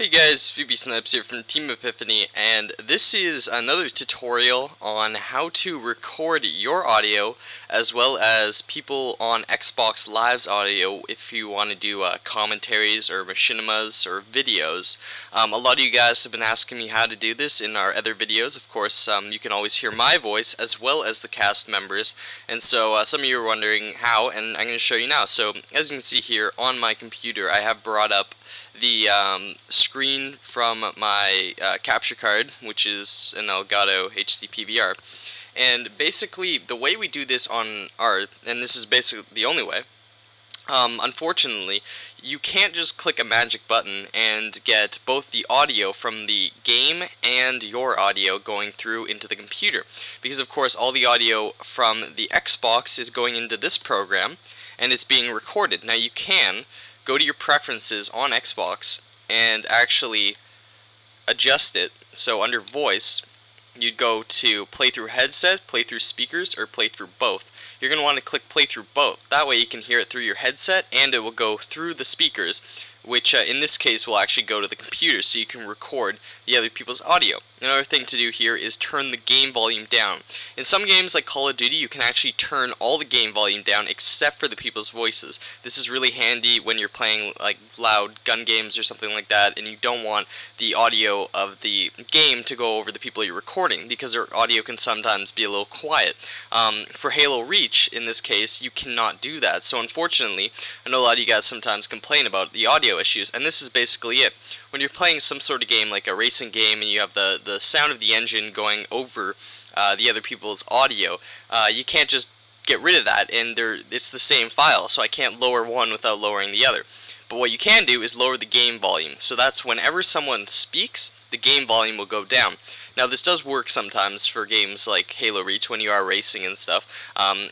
Hey guys, Phoebe Snipes here from Team Epiphany, and this is another tutorial on how to record your audio as well as people on Xbox Live's audio if you want to do commentaries or machinimas or videos. A lot of you guys have been asking me how to do this in our other videos. Of course, you can always hear my voice as well as the cast members, and so some of you are wondering how, and I'm going to show you now. So as you can see here on my computer, I have brought up the screen from my capture card, which is an Elgato HD PVR. And basically, the way we do this on our, and this is basically the only way, unfortunately, you can't just click a magic button and get both the audio from the game and your audio going through into the computer. Because, of course, all the audio from the Xbox is going into this program, and it's being recorded. Now, you can go to your preferences on Xbox and actually adjust it. So under voice, you'd go to play through headset, play through speakers, or play through both. You're going to want to click play through both. That way you can hear it through your headset and it will go through the speakers, which in this case will actually go to the computer so you can record the other people's audio. Another thing to do here is turn the game volume down. In some games like Call of Duty, you can actually turn all the game volume down except for the people's voices. This is really handy when you're playing like loud gun games or something like that, and you don't want the audio of the game to go over the people you're recording because their audio can sometimes be a little quiet. For Halo Reach, in this case, you cannot do that. So unfortunately, I know a lot of you guys sometimes complain about the audio issues, and this is basically it. When you're playing some sort of game like a racing game and you have the sound of the engine going over the other people's audio, you can't just get rid of that, and it's the same file, so I can't lower one without lowering the other. But what you can do is lower the game volume, so that's whenever someone speaks, the game volume will go down. Now this does work sometimes for games like Halo Reach when you are racing and stuff.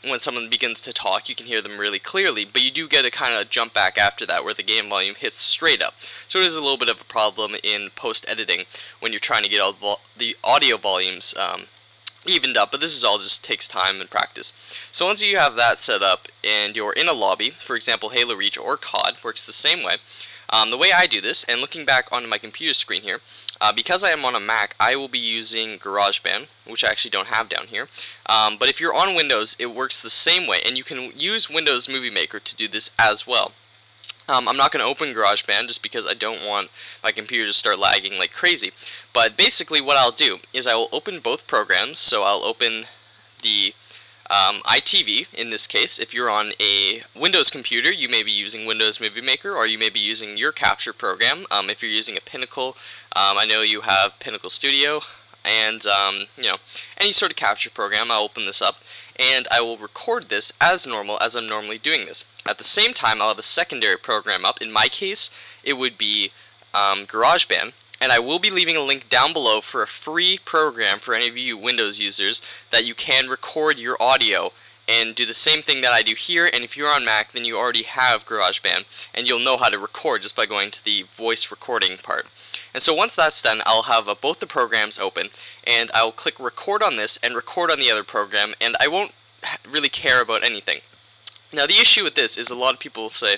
When someone begins to talk, you can hear them really clearly, but you do get a kind of jump back after that where the game volume hits straight up. So it is a little bit of a problem in post-editing when you're trying to get all the audio volumes evened up, but this is all just takes time and practice. So once you have that set up and you're in a lobby, for example Halo Reach or COD works the same way. The way I do this, and looking back onto my computer screen here, because I am on a Mac, I will be using GarageBand, which I actually don't have down here. But if you're on Windows, it works the same way, and you can use Windows Movie Maker to do this as well. I'm not going to open GarageBand just because I don't want my computer to start lagging like crazy. But basically what I'll do is I will open both programs. So I'll open the iTV in this case. If you're on a Windows computer, you may be using Windows Movie Maker, or you may be using your capture program. If you're using a Pinnacle, I know you have Pinnacle Studio, and you know, any sort of capture program. I'll open this up and I will record this as normal as I'm normally doing this. At the same time, I'll have a secondary program up. In my case, it would be GarageBand. And I will be leaving a link down below for a free program for any of you Windows users that you can record your audio and do the same thing that I do here. And if you're on Mac, then you already have GarageBand, and you'll know how to record just by going to the voice recording part. And so once that's done, I'll have both the programs open, and I'll click record on this and record on the other program, and I won't really care about anything. Now the issue with this is a lot of people say,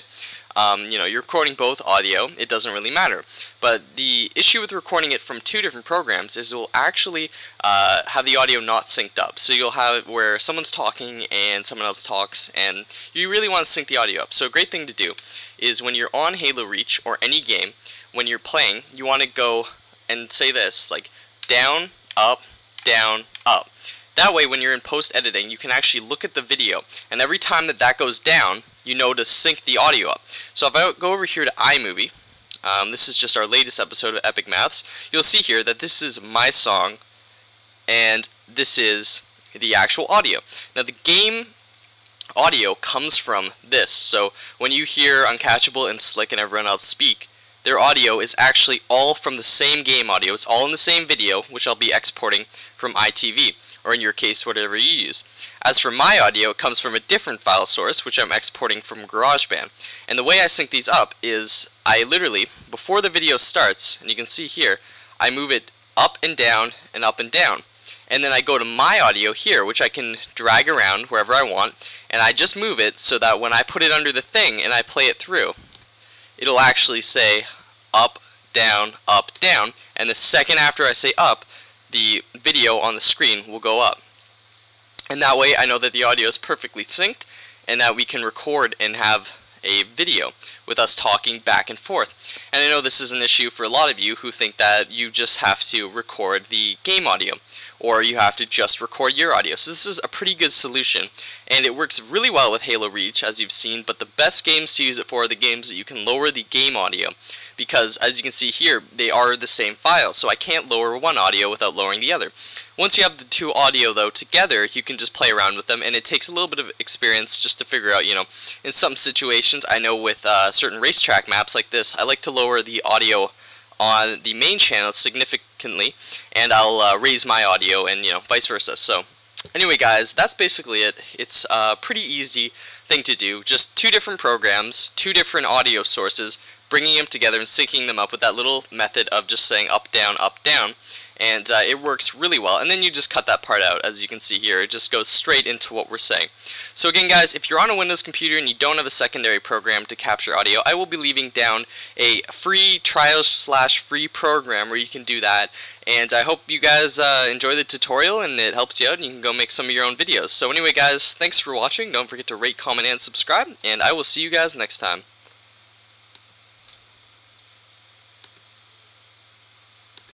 you know, you're recording both audio, it doesn't really matter. But the issue with recording it from two different programs is it will actually have the audio not synced up. So you'll have it where someone's talking and someone else talks, and you really want to sync the audio up. So a great thing to do is when you're on Halo Reach or any game, when you're playing, you want to go and say this, like down, up, down, up. That way, when you're in post-editing, you can actually look at the video, and every time that goes down, you know to sync the audio up. So if I go over here to iMovie, this is just our latest episode of Epic Maps, you'll see here that this is my song, and this is the actual audio. Now the game audio comes from this, so when you hear Uncatchable and Slick and everyone else speak, their audio is actually all from the same game audio. It's all in the same video, which I'll be exporting from iTV, or in your case, whatever you use. As for my audio, it comes from a different file source, which I'm exporting from GarageBand. And the way I sync these up is I literally, before the video starts, and you can see here, I move it up and down and up and down. And then I go to my audio here, which I can drag around wherever I want, and I just move it so that when I put it under the thing and I play it through, it'll actually say up, down, up, down, and the second after I say up, the video on the screen will go up. And that way I know that the audio is perfectly synced and that we can record and have a video with us talking back and forth. And I know this is an issue for a lot of you who think that you just have to record the game audio, or you have to just record your audio. So this is a pretty good solution, and it works really well with Halo Reach, as you've seen, but the best games to use it for are the games that you can lower the game audio, because as you can see here, they are the same file, so I can't lower one audio without lowering the other. Once you have the two audio though together, you can just play around with them, and it takes a little bit of experience just to figure out, in some situations, I know with certain racetrack maps like this, I like to lower the audio on the main channel significantly, and I'll raise my audio, and vice versa. So anyway guys, that's basically it. It's a pretty easy thing to do, just two different programs, two different audio sources, bringing them together and syncing them up with that little method of just saying up, down, and it works really well. And then you just cut that part out. As you can see here, it just goes straight into what we're saying. So again guys, if you're on a Windows computer and you don't have a secondary program to capture audio, I will be leaving down a free trial/free program where you can do that. And I hope you guys enjoy the tutorial and it helps you out and you can go make some of your own videos. So anyway guys, thanks for watching. Don't forget to rate, comment, and subscribe, and I will see you guys next time.